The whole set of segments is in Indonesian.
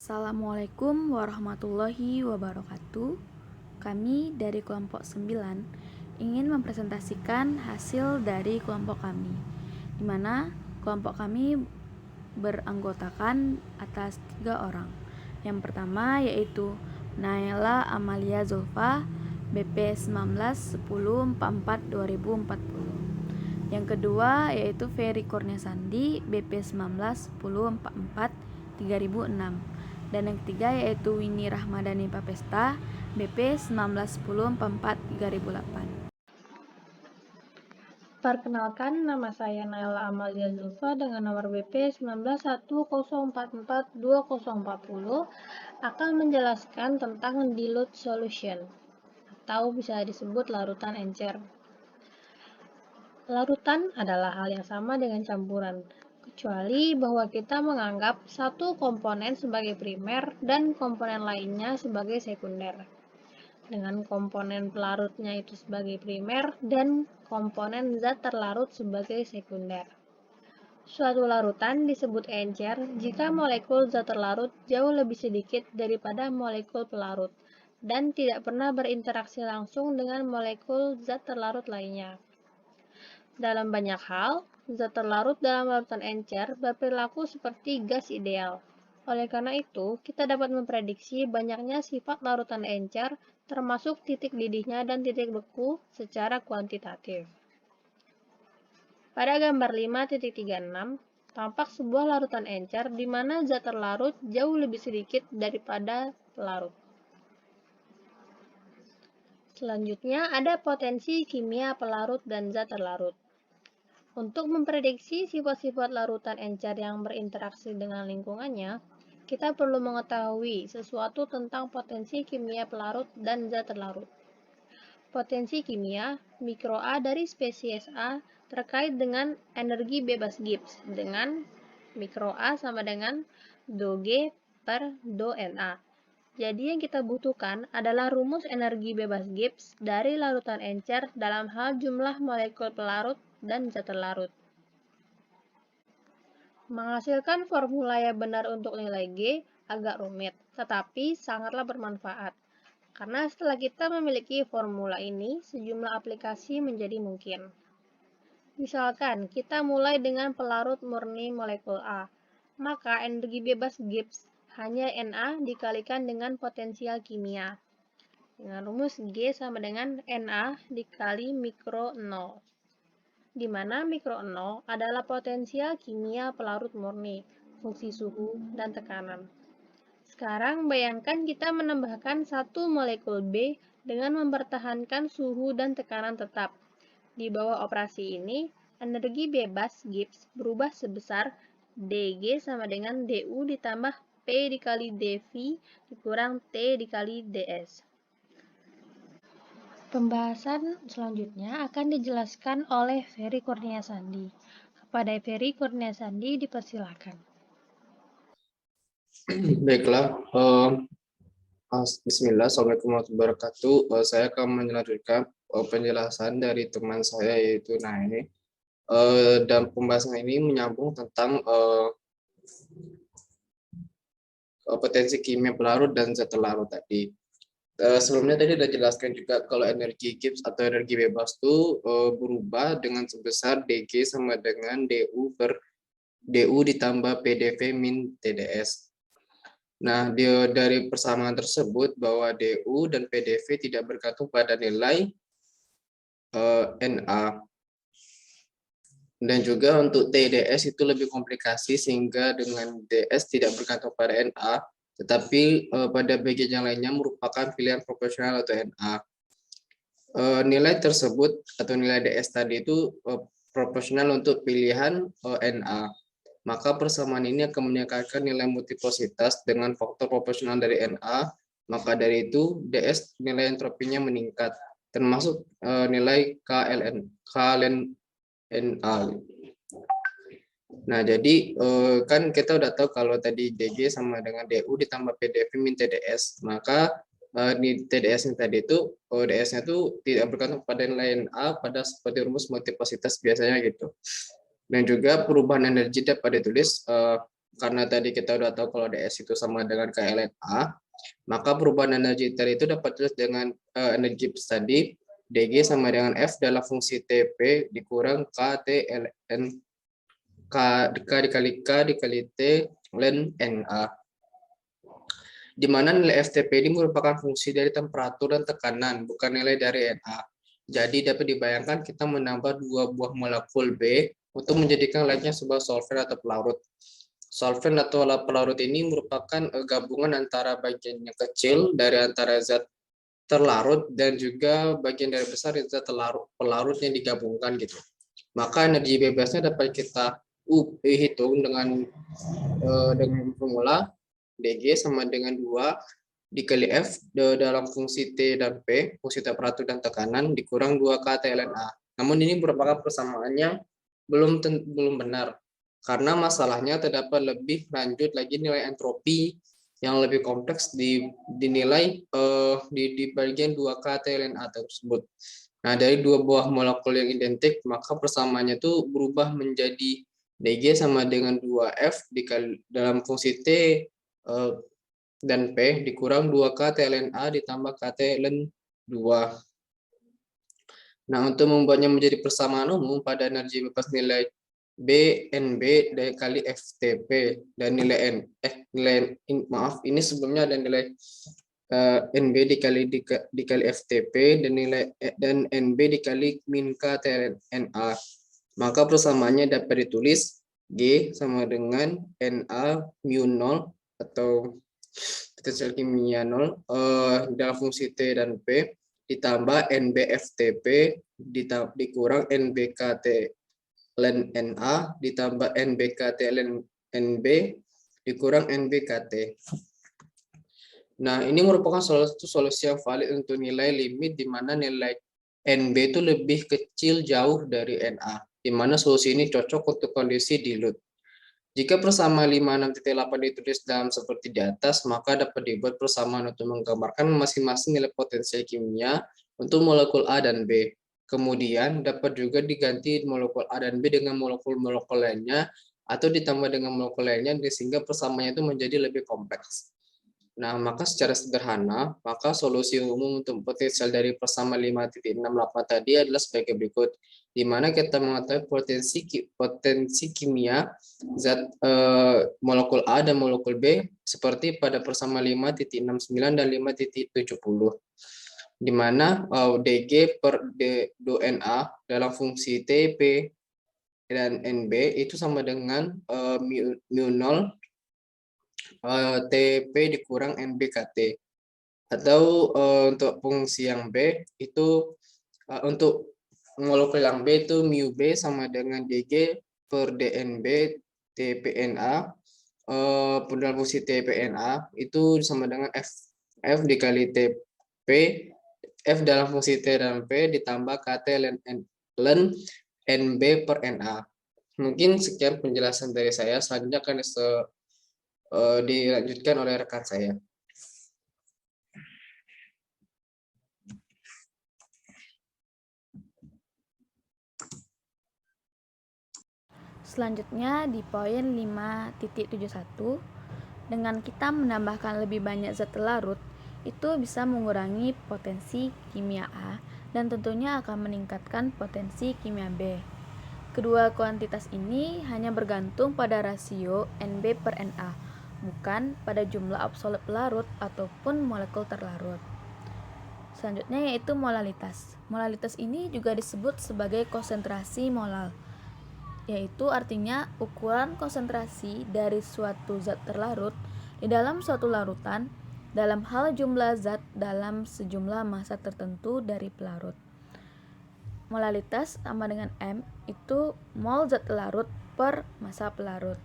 Assalamualaikum warahmatullahi wabarakatuh. Kami dari kelompok 9 ingin mempresentasikan hasil dari kelompok kami, di mana kelompok kami beranggotakan atas 3 orang. Yang pertama yaitu Naila Amalia Zulfa, BP 19-10-44-2040. Yang kedua yaitu Ferry Kurnia Sandi, BP 19-10-44-3006. Dan yang ketiga yaitu Winnie Rahmadani Papesta, BP 19-10-44-3008. Perkenalkan, nama saya Naila Amalia Zulfa dengan nomor BP 19-1044-2040 akan menjelaskan tentang dilute solution atau bisa disebut larutan encer. Larutan adalah hal yang sama dengan campuran, kecuali bahwa kita menganggap satu komponen sebagai primer dan komponen lainnya sebagai sekunder. Dengan komponen pelarutnya itu sebagai primer dan komponen zat terlarut sebagai sekunder. Suatu larutan disebut encer jika molekul zat terlarut jauh lebih sedikit daripada molekul pelarut dan tidak pernah berinteraksi langsung dengan molekul zat terlarut lainnya. Dalam banyak hal, zat terlarut dalam larutan encer berperilaku seperti gas ideal. Oleh karena itu, kita dapat memprediksi banyaknya sifat larutan encer, termasuk titik didihnya dan titik beku secara kuantitatif. Pada gambar 5.36, tampak sebuah larutan encer di mana zat terlarut jauh lebih sedikit daripada pelarut. Selanjutnya, ada potensi kimia pelarut dan zat terlarut. Untuk memprediksi sifat-sifat larutan encer yang berinteraksi dengan lingkungannya, kita perlu mengetahui sesuatu tentang potensi kimia pelarut dan zat terlarut. Potensi kimia mikro A dari spesies A terkait dengan energi bebas Gibbs dengan mikro A sama dengan dou G per dou Na. Jadi yang kita butuhkan adalah rumus energi bebas Gibbs dari larutan encer dalam hal jumlah molekul pelarut dan zat terlarut. Menghasilkan formula yang benar untuk nilai G agak rumit, tetapi sangatlah bermanfaat. Karena setelah kita memiliki formula ini, sejumlah aplikasi menjadi mungkin. Misalkan, kita mulai dengan pelarut murni molekul A, maka energi bebas Gibbs hanya Na dikalikan dengan potensial kimia. Dengan rumus G sama dengan Na dikali mikro 0, di mana mikro 0 adalah potensial kimia pelarut murni, fungsi suhu, dan tekanan. Sekarang bayangkan kita menambahkan satu molekul B dengan mempertahankan suhu dan tekanan tetap. Di bawah operasi ini, energi bebas Gibbs berubah sebesar dG sama dengan du ditambah P dikali dV dikurang T dikali ds. Pembahasan selanjutnya akan dijelaskan oleh Ferry Kurnia Sandi. Kepada Ferry Kurnia Sandi dipersilakan. Baiklah, Bismillah, Assalamualaikum warahmatullahi wabarakatuh. Saya akan melanjutkan penjelasan dari teman saya yaitu Nae. Dan pembahasan ini menyambung tentang potensi kimia pelarut dan zat terlarut tadi. Sebelumnya tadi sudah jelaskan juga kalau energi Gibbs atau energi bebas itu berubah dengan sebesar dG sama dengan du ditambah PdV min TdS. Nah, dari persamaan tersebut bahwa du dan PdV tidak bergantung pada nilai Na. Dan juga untuk TdS itu lebih komplikasi sehingga dengan ds tidak bergantung pada Na, tetapi pada bagian yang lainnya merupakan pilihan proporsional atau Na. Nilai tersebut atau nilai ds tadi itu proporsional untuk pilihan Na. Maka persamaan ini akan meningkatkan nilai multiplositas dengan faktor proporsional dari Na. Maka dari itu ds nilai entropinya meningkat, termasuk nilai kln Na. Nah, jadi kan kita udah tahu kalau tadi dG sama dengan du ditambah PdV min TdS, maka di TdS-nya tadi itu ds-nya itu tidak bergantung pada nilai Na pada seperti rumus multiplositas biasanya gitu. Dan juga perubahan energi dapat ditulis karena tadi kita udah tahu kalau ds itu sama dengan K ln A, maka perubahan energi tadi itu dapat ditulis dengan energi tadi dg sama dengan F dalam fungsi TP dikurang KT ln K dikali K dikali T ln NA. Di mana nilai FTP ini merupakan fungsi dari temperatur dan tekanan, bukan nilai dari Na. Jadi dapat dibayangkan kita menambah dua buah molekul B untuk menjadikan lainnya sebuah solvent atau pelarut. Solvent atau pelarut ini merupakan gabungan antara bagian yang kecil dari antara zat terlarut dan juga bagian dari besar zat pelarut yang digabungkan gitu. Maka energi bebasnya dapat kita hitung dengan formula dg sama dengan 2 dikali F dalam fungsi T dan P, fungsi temperatur dan tekanan, dikurang 2 KT ln A. Namun ini merupakan persamaannya belum benar, karena masalahnya terdapat lebih lanjut lagi nilai entropi yang lebih kompleks dinilai di bagian 2 KT ln A tersebut. Nah, dari dua buah molekul yang identik, maka persamaannya itu berubah menjadi dg sama dengan 2F dikali dalam fungsi T dan P dikurang 2K ln A ditambah KT ln 2. Nah, untuk membuatnya menjadi persamaan umum pada energi bebas nilai B NB dikali FTP dan nilai ini sebelumnya ada nilai NB dikali FTP dan NB dikali min K ln NA. Maka persamaannya dapat ditulis G sama dengan Na mu 0 atau potensial kimia 0 dalam fungsi T dan P ditambah NBFTP dikurang NBKT ln Na ditambah NBKT ln NB dikurang NBKT. Nah, ini merupakan solusi yang valid untuk nilai limit di mana nilai NB itu lebih kecil jauh dari Na, di mana solusi ini cocok untuk kondisi dilute. Jika persamaan 56.8 ditulis dalam seperti di atas, maka dapat dibuat persamaan untuk menggambarkan masing-masing nilai potensial kimia untuk molekul A dan B. Kemudian dapat juga diganti molekul A dan B dengan molekul-molekul lainnya atau ditambah dengan molekul lainnya sehingga persamaannya itu menjadi lebih kompleks. Nah, maka secara sederhana, maka solusi umum untuk potensial dari persamaan 5.68 tadi adalah sebagai berikut, di mana kita mengetahui potensi kimia zat molekul A dan molekul B seperti pada persamaan 5.69 dan 5.70, di mana dg per dNA dalam fungsi T/P dan NB itu sama dengan mu 0 TP dikurang NBKT. Atau untuk fungsi yang B itu untuk molekul yang B itu mu B sama dengan dg per dNB TPNA. Dalam fungsi TPNA itu sama dengan F dikali TP F dalam fungsi T dan P ditambah KT ln NB per NA. Mungkin sekian penjelasan dari saya. Selanjutnya akan dilanjutkan oleh rekan saya. Selanjutnya di poin 5.71, dengan kita menambahkan lebih banyak zat larut, itu bisa mengurangi potensi kimia A dan tentunya akan meningkatkan potensi kimia B. Kedua kuantitas ini hanya bergantung pada rasio NB per Na, bukan pada jumlah absolut pelarut ataupun molekul terlarut. Selanjutnya yaitu molalitas. Molalitas ini juga disebut sebagai konsentrasi molal, yaitu artinya ukuran konsentrasi dari suatu zat terlarut di dalam suatu larutan dalam hal jumlah zat dalam sejumlah massa tertentu dari pelarut. Molalitas sama dengan M itu mol zat larut per massa pelarut.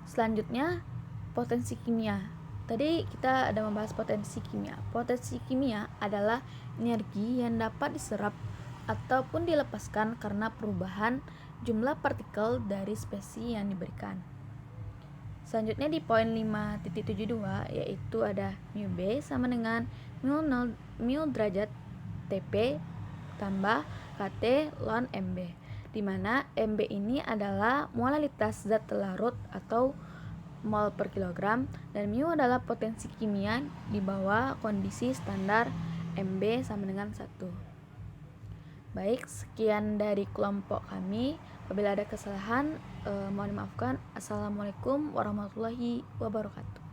Selanjutnya potensi kimia. Tadi kita ada membahas potensi kimia. Potensi kimia adalah energi yang dapat diserap ataupun dilepaskan karena perubahan jumlah partikel dari spesies yang diberikan. Selanjutnya di poin 5.72 yaitu ada mu B sama dengan mu derajat TP tambah KT ln MB. di mana MB ini adalah molalitas zat larut atau mol per kilogram, dan mu adalah potensi kimia di bawah kondisi standar MB sama dengan 1. Baik, sekian dari kelompok kami. Apabila ada kesalahan, mohon dimaafkan. Assalamualaikum warahmatullahi wabarakatuh.